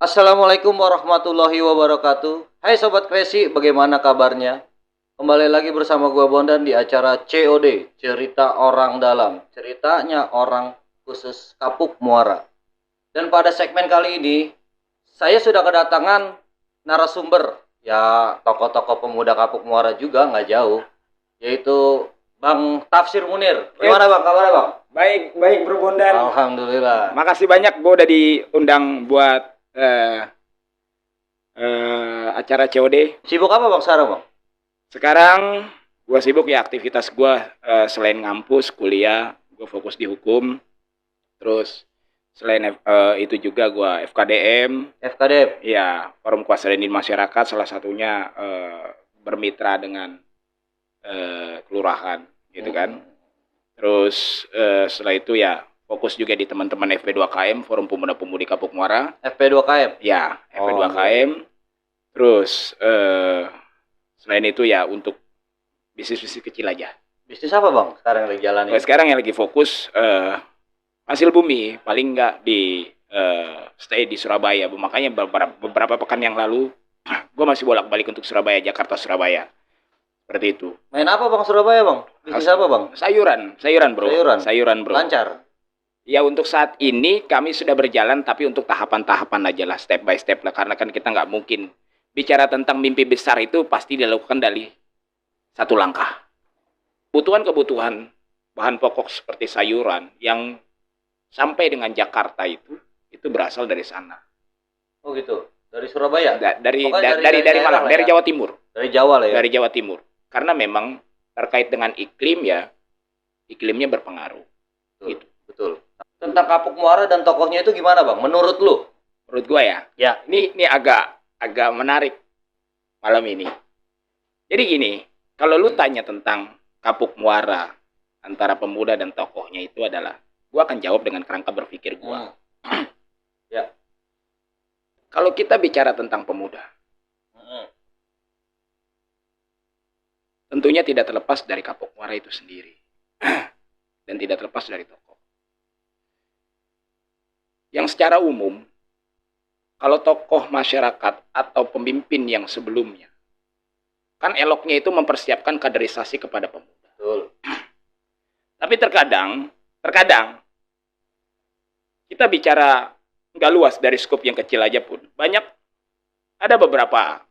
Assalamualaikum warahmatullahi wabarakatuh. Hai Sobat Kresi, bagaimana kabarnya? Kembali lagi bersama gua Bondan di acara COD, Cerita Orang Dalam. Ceritanya orang khusus Kapuk Muara. Dan pada segmen kali ini, saya sudah kedatangan narasumber. Ya, tokoh-tokoh pemuda Kapuk Muara juga nggak jauh. Yaitu Bang Tafsir Munir. Gimana Bang, kabarnya Bang? Baik, baik Bro Bondan. Alhamdulillah. Makasih banyak gue udah diundang buat acara COD. Sibuk apa Bang sekarang Bang? Sekarang gue sibuk ya, aktivitas gue selain ngampus, kuliah, gue fokus di hukum. Terus selain itu juga gue FKDM. FKDM? Ya, Forum Kuasa dan Masyarakat, salah satunya bermitra dengan kelurahan gitu kan. Terus setelah itu ya fokus juga di teman-teman FP2KM, Forum Pemuda-Pemudi Kapuk Muara. FP2KM? Ya, FP2KM. Terus selain itu ya untuk bisnis-bisnis kecil aja. Bisnis apa Bang sekarang yang lagi jalanin? Sekarang yang lagi fokus hasil bumi, paling nggak di stay di Surabaya. Makanya beberapa pekan yang lalu gue masih bolak-balik untuk Surabaya, Jakarta, Surabaya. Seperti itu. Main apa Bang Surabaya Bang? Bisnis apa Bang? Sayuran bro. Sayuran bro. Lancar? Ya untuk saat ini kami sudah berjalan, tapi untuk tahapan-tahapan aja lah, step by step lah. Karena kan kita nggak mungkin bicara tentang mimpi besar itu pasti dilakukan dari satu langkah. Kebutuhan bahan pokok seperti sayuran yang sampai dengan Jakarta itu berasal dari sana. Oh gitu. Dari Surabaya? Dari Malang, dari Jawa Timur. Dari Jawa lah ya. Dari Jawa Timur. Karena memang terkait dengan iklim ya, iklimnya berpengaruh. Betul, gitu. Betul. Tentang Kapuk Muara dan tokohnya itu gimana Bang? Menurut lu? Menurut gua ya. Ya. Ini agak menarik malam ini. Jadi gini, kalau lu tanya tentang Kapuk Muara antara pemuda dan tokohnya itu adalah, gua akan jawab dengan kerangka berpikir gua. Ya. Kalau kita bicara tentang pemuda, tentunya tidak terlepas dari Kapuk Muara itu sendiri. Dan tidak terlepas dari tokoh. Yang secara umum, kalau tokoh masyarakat atau pemimpin yang sebelumnya, kan eloknya itu mempersiapkan kaderisasi kepada pemuda. Betul. Tapi terkadang kita bicara nggak luas dari skop yang kecil aja pun, ada beberapa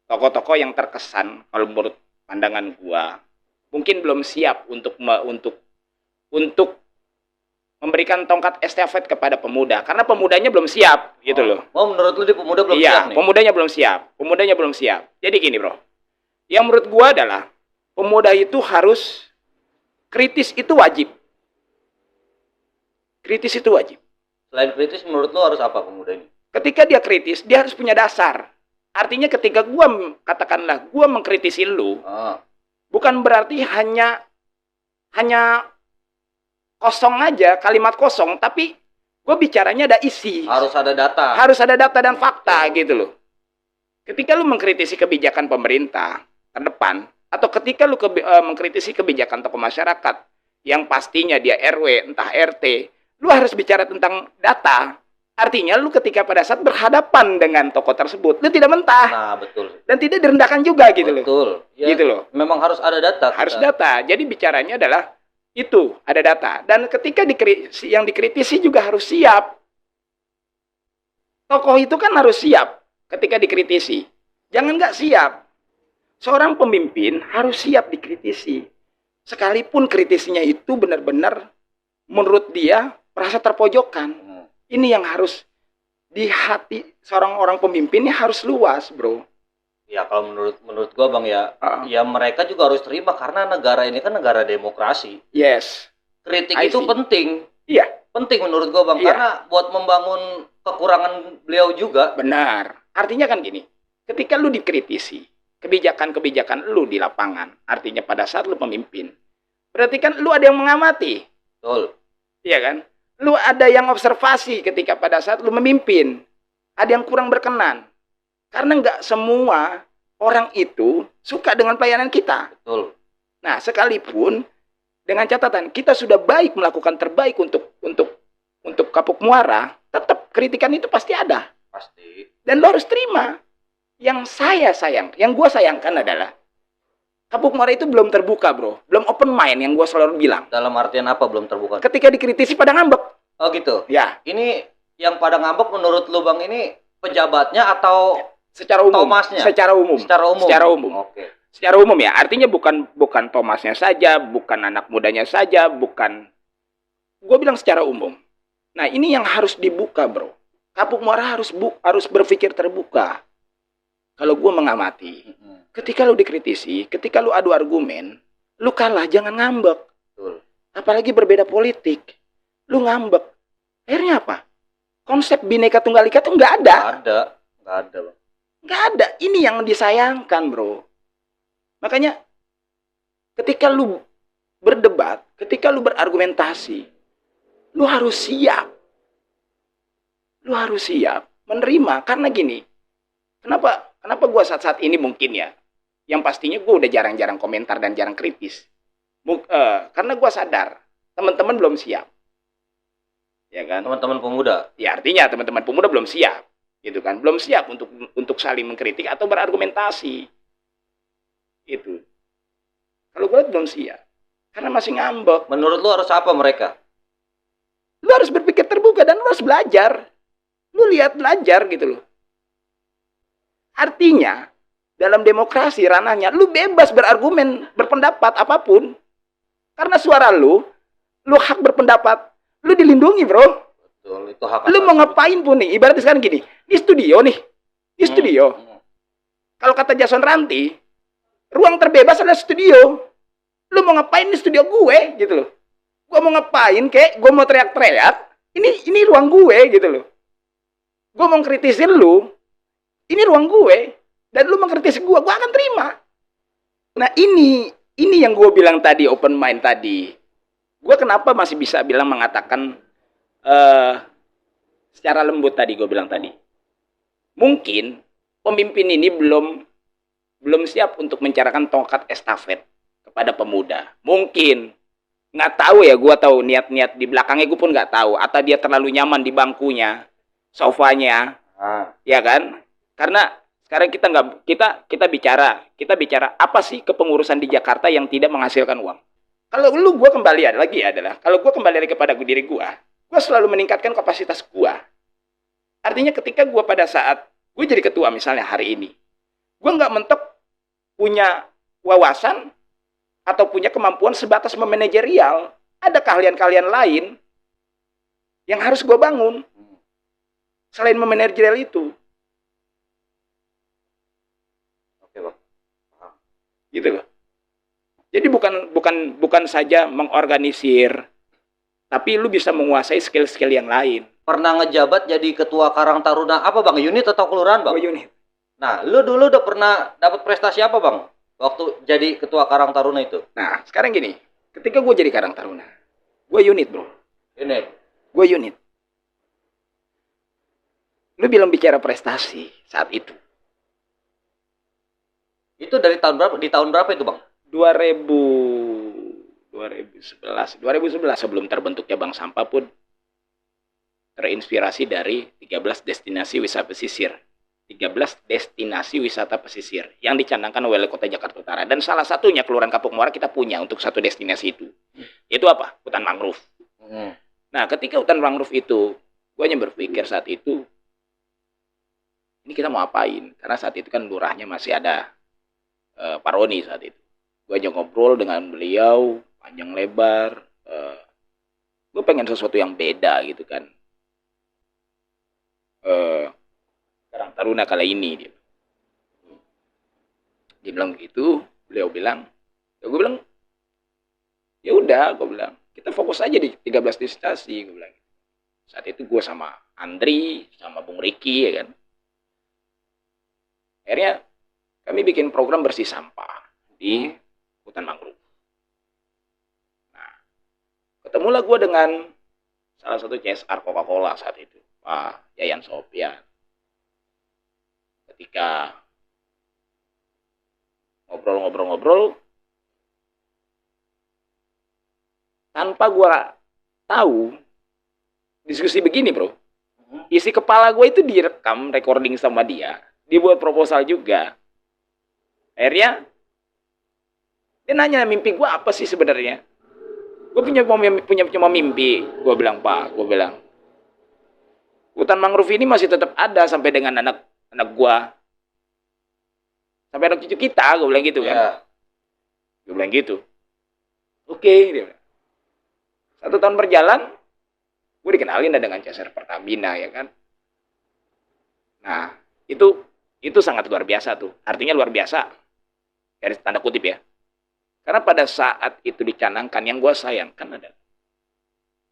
tokoh-tokoh yang terkesan, kalau menurut pandangan gua, mungkin belum siap untuk memberikan tongkat estafet kepada pemuda, karena pemudanya belum siap gitu loh. Oh, menurut lu di pemuda belum siap Iya, nih? pemudanya belum siap. Jadi gini bro, yang menurut gua adalah pemuda itu harus kritis, itu wajib. Kritis itu wajib. Selain kritis, menurut lu harus apa pemuda ini? Ketika dia kritis, dia harus punya dasar. Artinya ketika gua mengkritisi lu, bukan berarti hanya kosong aja, kalimat kosong, tapi gue bicaranya ada isi. Harus ada data. Harus ada data dan fakta gitu loh. Ketika lu mengkritisi kebijakan pemerintah terdepan, atau ketika lu mengkritisi kebijakan tokoh masyarakat, yang pastinya dia RW, entah RT, lu harus bicara tentang data. Artinya lu ketika pada saat berhadapan dengan tokoh tersebut, lu tidak mentah. Nah, betul. Dan tidak direndahkan juga gitu loh. Betul. Ya, gitu loh. Memang harus ada data. Harus data. Jadi bicaranya adalah itu, ada data. Dan ketika yang dikritisi juga harus siap. Tokoh itu kan harus siap ketika dikritisi. Jangan nggak siap. Seorang pemimpin harus siap dikritisi. Sekalipun kritisnya itu benar-benar menurut dia merasa terpojokkan. Ini yang harus di hati seorang orang pemimpinnya harus luas, bro. Ya kalau menurut gua Bang ya, ya mereka juga harus terima karena negara ini kan negara demokrasi. Yes. Kritik itu penting. Iya. Penting menurut gua Bang, karena buat membangun kekurangan beliau juga. Benar. Artinya kan gini, ketika lu dikritisi kebijakan-kebijakan lu di lapangan, artinya pada saat lu pemimpin, berarti kan lu ada yang mengamati. Betul. Iya kan? Lu ada yang observasi ketika pada saat lu memimpin. Ada yang kurang berkenan. Karena nggak semua orang itu suka dengan pelayanan kita. Betul. Nah, sekalipun dengan catatan kita sudah baik melakukan terbaik untuk untuk Kapuk Muara, tetap kritikan itu pasti ada. Pasti. Dan lo harus terima. Yang gue sayangkan adalah Kapuk Muara itu belum terbuka, bro. Belum open mind yang gue selalu bilang. Dalam artian apa belum terbuka? Ketika dikritisi pada ngambek. Oh gitu. Ya. Ini yang pada ngambek menurut lu Bang ini pejabatnya atau secara umum? Thomasnya? Secara umum. Secara umum. Secara umum. Oke. Secara umum ya. Artinya bukan Thomasnya saja, bukan anak mudanya saja, bukan. Gue bilang secara umum. Nah ini yang harus dibuka, bro. Kapuk Muara harus berpikir terbuka. Kalau gue mengamati, ketika lu dikritisi, ketika lu adu argumen, lu kalah, jangan ngambek. Betul. Apalagi berbeda politik. Lu ngambek. Akhirnya apa? Konsep Bhinneka Tunggal Ika itu nggak ada. Nggak ada, Bang. Nggak ada. Ini yang disayangkan, bro. Makanya, ketika lu berdebat, ketika lu berargumentasi, lu harus siap. Lu harus siap menerima. Karena gini, Kenapa gue saat ini mungkin ya, yang pastinya gue udah jarang-jarang komentar dan jarang kritis. Karena gue sadar, teman-teman belum siap. Ya kan? Teman-teman pemuda. Ya artinya teman-teman pemuda belum siap. Gitu kan? Belum siap untuk saling mengkritik atau berargumentasi. Itu. Kalau gue belum siap. Karena masih ngambek. Menurut lu harus apa mereka? Lu harus berpikir terbuka dan lu harus belajar. Lu lihat belajar gitu loh. Artinya, dalam demokrasi ranahnya, lu bebas berargumen, berpendapat apapun. Karena suara lu hak berpendapat, lu dilindungi, bro. Betul, itu hak. Lu mau ngapain pun nih, ibaratnya sekarang gini, di studio nih, Kalau kata Jason Ranti, ruang terbebas adalah studio. Lu mau ngapain di studio gue, gitu loh. Gue mau ngapain, kek, gue mau teriak-teriak, ini ruang gue, gitu loh. Gue mau kritisin lu, ini ruang gue, dan lu mengkritisi gue akan terima. Nah ini yang gue bilang tadi, open mind tadi. Gue kenapa masih bisa mengatakan secara lembut tadi, gue bilang tadi. Mungkin pemimpin ini belum siap untuk mencarakan tongkat estafet kepada pemuda. Mungkin. Nggak tahu ya, gue tahu niat-niat di belakangnya gue pun nggak tahu. Atau dia terlalu nyaman di bangkunya, sofanya, ya kan? Karena sekarang kita bicara apa sih kepengurusan di Jakarta yang tidak menghasilkan uang. Kalau gue kembali kalau gue kembali lagi kepada diri gue selalu meningkatkan kapasitas gue. Artinya ketika gue pada saat gue jadi ketua misalnya hari ini, gue nggak mentok punya wawasan atau punya kemampuan sebatas memanajerial. Ada keahlian-keahlian lain yang harus gue bangun selain memanajerial itu. Gitu loh. Jadi bukan saja mengorganisir, tapi lu bisa menguasai skill-skill yang lain. Pernah ngejabat jadi ketua Karang Taruna apa Bang? Unit atau kelurahan Bang? Unit. Nah, lu dulu udah pernah dapat prestasi apa Bang? Waktu jadi ketua Karang Taruna itu? Nah, sekarang gini, ketika gue jadi Karang Taruna, gue unit, bro. Unit. Gue unit. Lu bilang bicara prestasi saat itu. Itu dari tahun berapa? Di tahun berapa itu Bang? 2011 sebelum terbentuknya Bank Sampah pun terinspirasi dari 13 destinasi wisata pesisir. 13 destinasi wisata pesisir yang dicanangkan oleh Wali Kota Jakarta Utara. Dan salah satunya Kelurahan Kapuk Muara kita punya untuk satu destinasi itu. Itu apa? Hutan mangrove. Nah, ketika hutan mangrove itu, gue hanya berpikir saat itu, ini kita mau apain? Karena saat itu kan lurahnya masih ada Pak Roni saat itu. Gue aja ngobrol dengan beliau panjang lebar. Gue pengen sesuatu yang beda gitu kan. Karang Taruna kali ini dia bilang begitu. Beliau bilang, ya gue bilang, ya udah, gue bilang kita fokus aja di 13 destinasi. Gue bilang saat itu gue sama Andri sama Bung Riki ya kan. Akhirnya kami bikin program bersih sampah di hutan mangrove. Nah, ketemulah gue dengan salah satu CSR Coca-Cola saat itu, Pak Yayan Sopyan. Ketika ngobrol-ngobrol, tanpa gue tahu, diskusi begini, bro. Isi kepala gue itu direkam, recording sama dia. Dibuat proposal juga. Akhirnya, dia nanya mimpi gue apa sih sebenarnya. Gue punya cuma mimpi. Gue bilang, Pak, gue bilang, hutan mangrove ini masih tetap ada sampai dengan anak gue. Sampai anak cucu kita, gue bilang gitu kan. Ya. Gue bilang gitu. Oke, dia bilang. 1 tahun berjalan, gue dikenalin dengan CSR Pertamina, ya kan. Nah, itu sangat luar biasa tuh. Artinya luar biasa. Dari tanda kutip ya. Karena pada saat itu dicanangkan, yang gue sayangkan adalah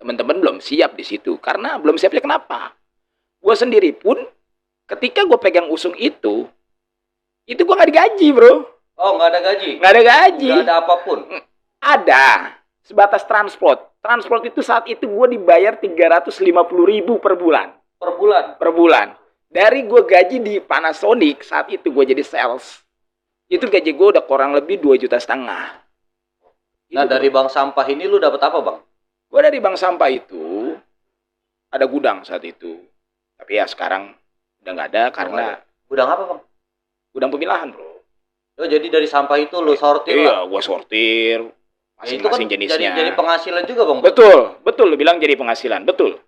teman-teman belum siap di situ. Karena belum siapnya kenapa? Gue sendiri pun, ketika gue pegang usung itu gue gak digaji, bro. Oh, nggak ada gaji? Nggak ada gaji. Nggak ada apapun? Ada. Sebatas transport. Transport itu saat itu gue dibayar 350.000 per bulan. Per bulan? Per bulan. Dari gue gaji di Panasonic, saat itu gue jadi sales. Itu gaji gue udah kurang lebih 2,5 juta. Nah, dari bank sampah ini lu dapat apa, Bang? Gue dari bank sampah itu, ada gudang saat itu. Tapi ya sekarang udah nggak ada karena... Gudang apa, Bang? Gudang pemilahan, bro. Oh, jadi dari sampah itu lu sortir Iya, lah? gue sortir. Masing-masing kan jenisnya. jadi penghasilan juga, Bang? Betul. Lu bilang jadi penghasilan. Betul.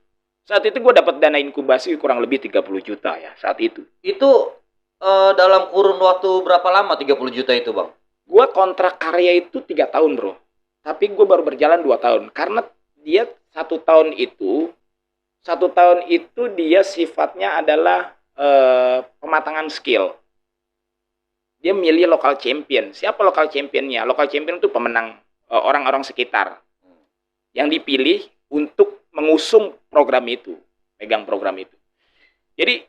Saat itu gue dapat dana inkubasi kurang lebih 30 juta ya, saat itu. Itu dalam kurun waktu berapa lama 30 juta itu, Bang? Gue kontrak karya itu 3 tahun, bro. Tapi gue baru berjalan 2 tahun. Karena dia 1 tahun itu dia sifatnya adalah pematangan skill. Dia milih lokal champion. Siapa lokal championnya? Lokal champion itu pemenang orang-orang sekitar. Yang dipilih untuk mengusung program itu. Pegang program itu. Jadi,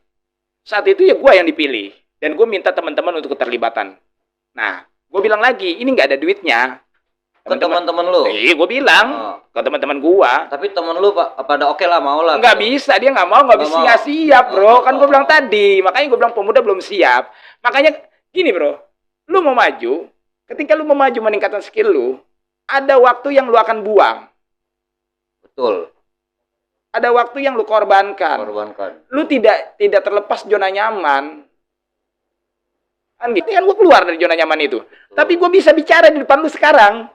saat itu ya gue yang dipilih. Dan gue minta teman-teman untuk keterlibatan. Nah, gue bilang lagi, ini nggak ada duitnya. Ke teman-teman lu? Iya, gue bilang. Ke teman-teman gue. Tapi teman lu pada oke lah, mau lah. Nggak bisa, dia nggak mau, nggak bisa siap, bro. Kan gue bilang tadi. Makanya gue bilang pemuda belum siap. Makanya gini, bro. Lu mau maju, ketika lu mau maju meningkatkan skill lu, ada waktu yang lu akan buang. Betul. Ada waktu yang lu korbankan. Lu tidak terlepas zona nyaman. Kan gitu. Kan gue keluar dari zona nyaman itu. Betul. Tapi gue bisa bicara di depan lu sekarang.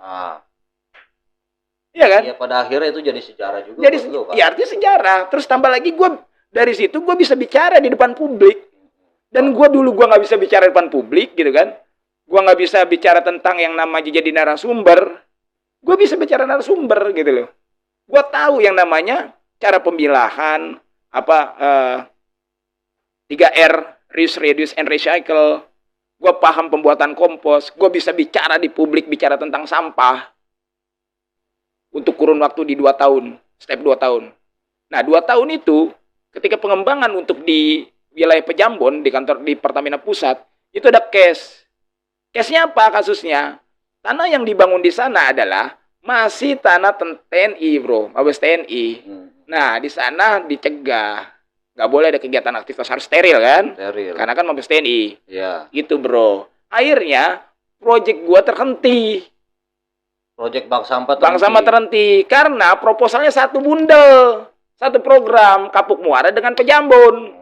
Iya kan? Iya, pada akhirnya itu jadi sejarah juga. Jadi ya artinya sejarah. Terus tambah lagi gue dari situ gue bisa bicara di depan publik. Dan gue dulu gue nggak bisa bicara di depan publik gitu kan. Gue nggak bisa bicara tentang yang namanya jadi narasumber. Gue bisa bicara narasumber gitu loh. Gue tahu yang namanya cara pemilahan, 3R, reduce and recycle. Gue paham pembuatan kompos. Gue bisa bicara di publik, bicara tentang sampah. Untuk kurun waktu di 2 tahun. Step 2 tahun. Nah, 2 tahun itu, ketika pengembangan untuk di wilayah Pejambon, di Pertamina Pusat, itu ada cash. Case-nya apa kasusnya? Tanah yang dibangun di sana adalah masih tanah TNI, bro. Mabes TNI. Nah, di sana dicegah. Nggak boleh ada kegiatan aktivitas, harus steril kan? Steril. Karena kan Mabes TNI. Iya. Gitu, bro. Akhirnya, proyek gua terhenti. Proyek bank sampah terhenti. Bank sampah terhenti. Karena proposalnya satu bundel. Satu program. Kapuk Muara dengan Pejambon.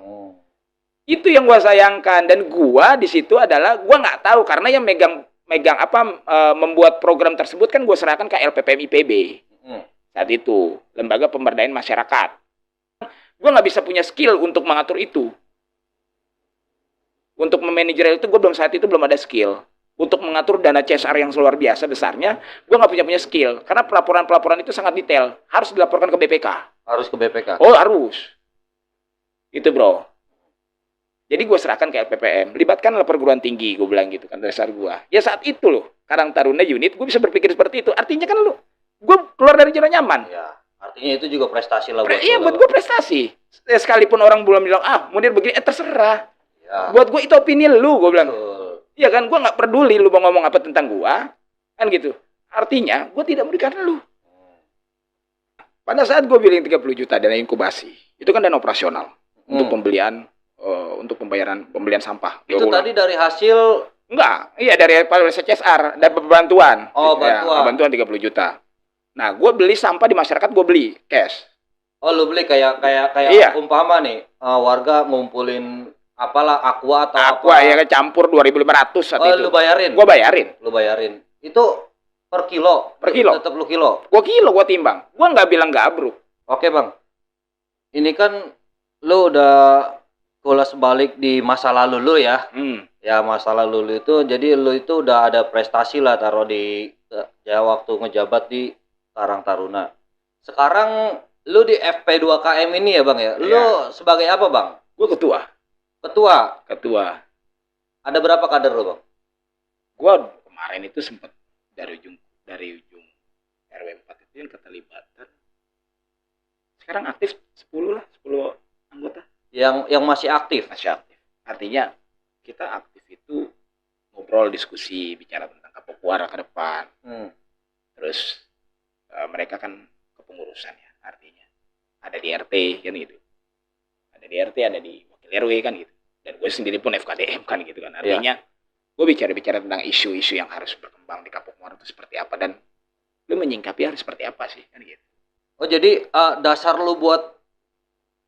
Itu yang gua sayangkan. Dan gua di situ adalah, gua nggak tahu. Karena yang membuat program tersebut kan gua serahkan ke LPPM IPB. Saat itu. Lembaga Pemberdayaan Masyarakat. Gue nggak bisa punya skill untuk mengatur itu. Untuk memanajer itu, gue saat itu belum ada skill. Untuk mengatur dana CSR yang luar biasa besarnya, gue nggak punya skill. Karena pelaporan-pelaporan itu sangat detail. Harus dilaporkan ke BPK. Harus ke BPK? Oh, harus. Itu, bro. Jadi gue serahkan ke LPPM. Libatkanlah perguruan tinggi, gue bilang gitu kan, dasar gue. Ya saat itu loh, Karang Taruna unit, gue bisa berpikir seperti itu. Artinya kan gue keluar dari zona nyaman. Ya. Artinya itu juga prestasi lah buat Iya, buat gue prestasi. Sekalipun orang belum bilang, Munir begini, terserah. Ya. Buat gue itu opini lu, gue bilang. Iya kan, gue nggak peduli lu mau ngomong apa tentang gue. Kan gitu. Artinya, gue tidak memberikan lu. Pada saat gue bilang 30 juta dana inkubasi, itu kan dana operasional. Untuk pembelian, untuk pembelian sampah. Itu tadi dari hasil... Enggak, iya dari CSR, dari bantuan. Oh, bantuan. Ya, bantuan 30 juta. Nah, gue beli sampah di masyarakat, gue beli cash. Oh, lu beli kayak Iya. umpama nih, warga ngumpulin apalah aqua atau Aqua apa. ya campur 2.500 saat Oh, itu. lu bayarin. Gua bayarin. Lu bayarin. Itu per kilo. Per kilo. Tetap lu kilo. Gua kilo, gua timbang. Gua nggak bilang gabruk. Oke, Bang. Ini kan lu udah kulas balik di masa lalu lu ya. Ya, masa lalu lu itu jadi lu itu udah ada prestasi lah taruh di ya waktu ngejabat di Karang Taruna. Sekarang lu di FP2KM ini ya, Bang ya. Lu sebagai apa, Bang? Gua ketua. Ketua. Ada berapa kader lu, Bang? Gua kemarin itu sempat dari ujung RW 4 itu yang keterlibatan. Sekarang aktif 10 lah, 10 anggota. Yang masih aktif. Masih aktif. Artinya kita aktif itu ngobrol, diskusi, bicara tentang Kapokuara ke depan. Terus mereka kan kepengurusan ya, artinya ada di RT kan gitu. Ada di RT, ada di wakil RW kan gitu. Dan gue sendiri pun FKDM kan gitu kan. Artinya gue bicara tentang isu-isu yang harus berkembang di Kapokuara itu seperti apa dan lu menyingkapi harus seperti apa sih kan gitu. Oh, jadi dasar lu buat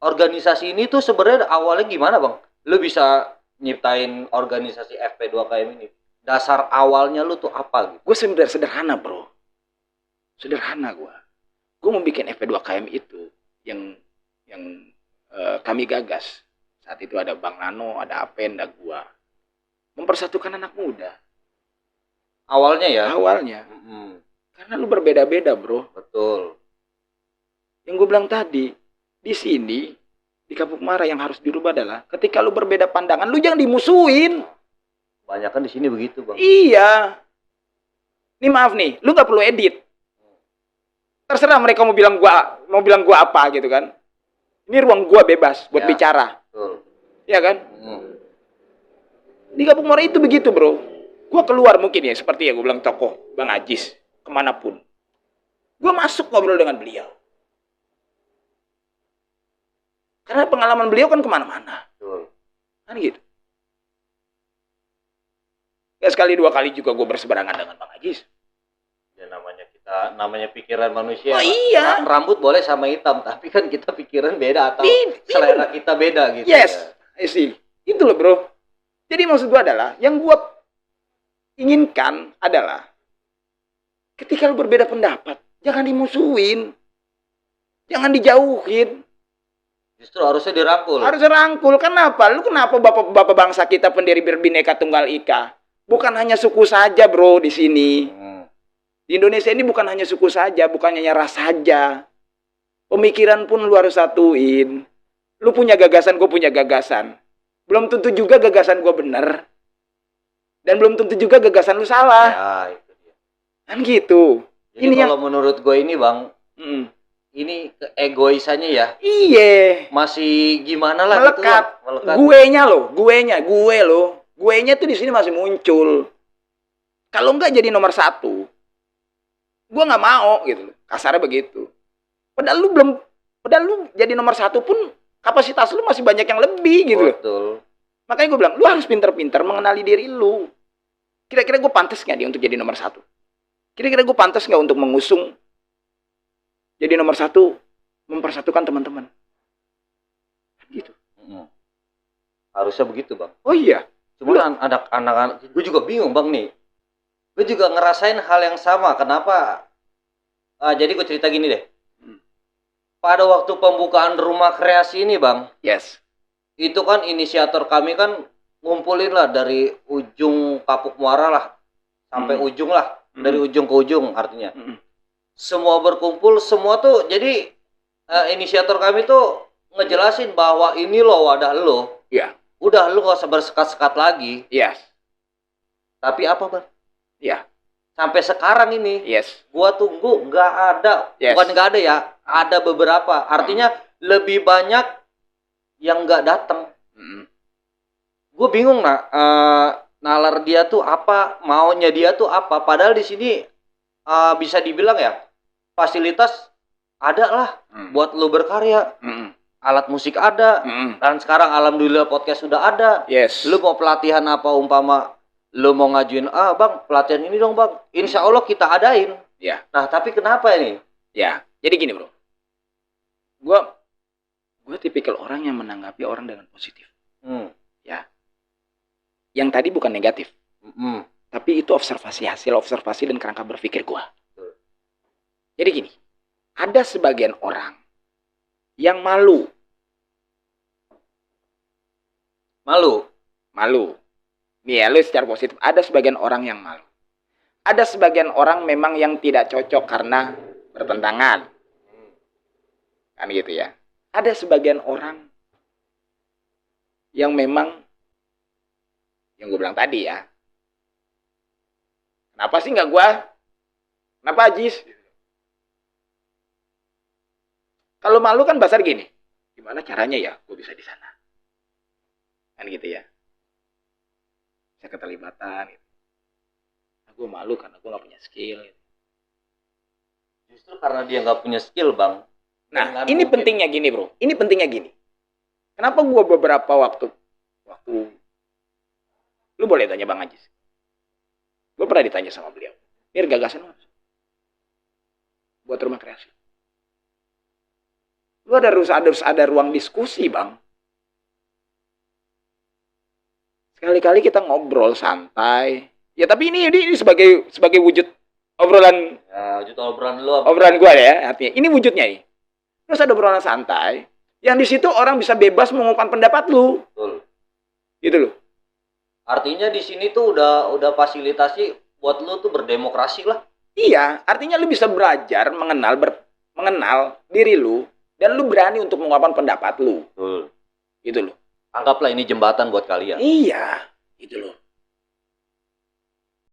organisasi ini tuh sebenarnya awalnya gimana, Bang? Lu bisa nyiptain organisasi FP2KM ini. Dasar awalnya lu tuh apa gitu? Gue sebenarnya sederhana, bro. Sederhana gue. Gue mau bikin FP2KM itu yang kami gagas. Saat itu ada Bang Nano, ada Apen, ada gua. Mempersatukan anak muda. Awalnya ya? Awalnya. Karena lu berbeda-beda, bro. Betul. Yang gue bilang tadi, di sini, di Kapokuara yang harus dirubah adalah ketika lu berbeda pandangan, lu jangan dimusuhin. Banyak kan di sini begitu, Bang. Iya. Ini maaf nih, lu nggak perlu edit. Terserah mereka mau bilang gua apa gitu kan. Ini ruang gua bebas buat bicara. Betul. Iya kan? Di Kapokuara itu begitu, bro. Gua keluar mungkin ya, seperti ya gue bilang tokoh Bang Ajis, kemanapun. Gua masuk ngobrol dengan beliau. Karena pengalaman beliau kan kemana-mana. Kan gitu. Ya sekali dua kali juga gue berseberangan dengan Bang Ajis. Ya namanya pikiran manusia. Oh iya. Rambut boleh sama hitam, tapi kan kita pikiran beda atau selera kita beda gitu. Yes, I see. Itu loh, bro. Jadi maksud gue adalah, yang gue inginkan adalah ketika lu berbeda pendapat, jangan dimusuhin. Jangan dijauhin. Justru harusnya dirangkul. Harus dirangkul. Kenapa? Lu kenapa bapak bangsa kita pendiri Bhinneka Tunggal Ika? Bukan hanya suku saja, bro, di sini. Di Indonesia ini bukan hanya suku saja, bukan hanya ras saja. Pemikiran pun lu harus satuin. Lu punya gagasan, gue punya gagasan. Belum tentu juga gagasan gue benar. Dan belum tentu juga gagasan lu salah. Ya, itu dia. Kan gitu. Jadi ini kalau menurut gue ini, Bang, ini keegoisannya ya. Iya. Masih gimana lah melekat. Gitu, melekat. Gue lo. Guenya tuh di sini masih muncul. Kalau enggak jadi nomor 1, gue nggak mau gitu. Kasarnya begitu. Padahal lu jadi nomor 1 pun kapasitas lu masih banyak yang lebih gitu. Betul. Makanya gue bilang, lu harus pintar-pintar mengenali diri lu. Kira-kira gue pantas nggak dia untuk jadi nomor 1? Kira-kira gue pantas nggak untuk mengusung jadi nomor 1, mempersatukan teman-teman? Gitu. Harusnya begitu, Bang. Oh iya. Cuman anak-anak, gue juga bingung, Bang, nih. Gue juga ngerasain hal yang sama. Kenapa? Jadi gue cerita gini deh. Pada waktu pembukaan rumah kreasi ini, Bang. Yes. Itu kan inisiator kami kan ngumpulin lah dari ujung Kapuk Muara lah. Sampai ujung lah. Dari ujung ke ujung artinya. Semua berkumpul, semua tuh. Jadi inisiator kami tuh ngejelasin bahwa ini loh wadah lo. Iya. Udah lu gak usah bersekat-sekat lagi. Yes. Tapi apa, Bang? Iya. Sampai sekarang ini. Yes. Gua tunggu nggak ada. Yes. Bukan nggak ada ya. Ada beberapa. Artinya lebih banyak yang nggak datang. Gue bingung nalar dia tuh apa, maunya dia tuh apa. Padahal di sini bisa dibilang ya fasilitas ada lah buat lu berkarya. Alat musik ada, dan sekarang alhamdulillah podcast sudah ada. Yes. Lu mau pelatihan apa umpama, lu mau ngajuin, Bang, pelatihan ini dong, Bang. Insya Allah kita adain. Ya. Nah, tapi kenapa ini? Ya, jadi gini, bro. Gua orang yang menanggapi orang dengan positif. Hmm. Ya. Yang tadi bukan negatif. Tapi itu hasil observasi dan kerangka berpikir gua. Jadi gini, ada sebagian orang yang malu. Nih ya, lu secara positif, ada sebagian orang yang malu. Ada sebagian orang memang yang tidak cocok karena bertentangan. Kan gitu ya. Ada sebagian orang yang memang, yang gue bilang tadi ya, kenapa sih nggak gue? Kenapa Ajis? Kalau malu kan basar gini, gimana caranya ya gue bisa di sana? Kan gitu ya. Saya keterlibatan. Gitu. Nah, gue malu karena gue nggak punya skill. Gitu. Justru karena dia nggak punya skill, Bang. Nah, ini mungkin. Pentingnya gini, bro. Ini pentingnya gini. Kenapa gue beberapa waktu, lu boleh tanya Bang Ajis. Gue pernah ditanya sama beliau. Mir, gagasan apa? Buat rumah kreasi. Lu harus ada ruang diskusi, Bang. Sekali-kali kita ngobrol santai. Ya tapi ini sebagai wujud obrolan. Ya, wujud obrolan lu. Obrolan gue ya, artinya. Ini wujudnya nih. Terus ada obrolan santai. Yang di situ orang bisa bebas mengungkapkan pendapat lu. Betul. Gitu loh. Artinya di sini tuh udah fasilitasi buat lu tuh berdemokrasi lah. Iya, artinya lu bisa belajar mengenal diri lu dan lu berani untuk mengungkapkan pendapat lu. Betul. Gitu loh. Anggaplah ini jembatan buat kalian. Iya, gitu loh.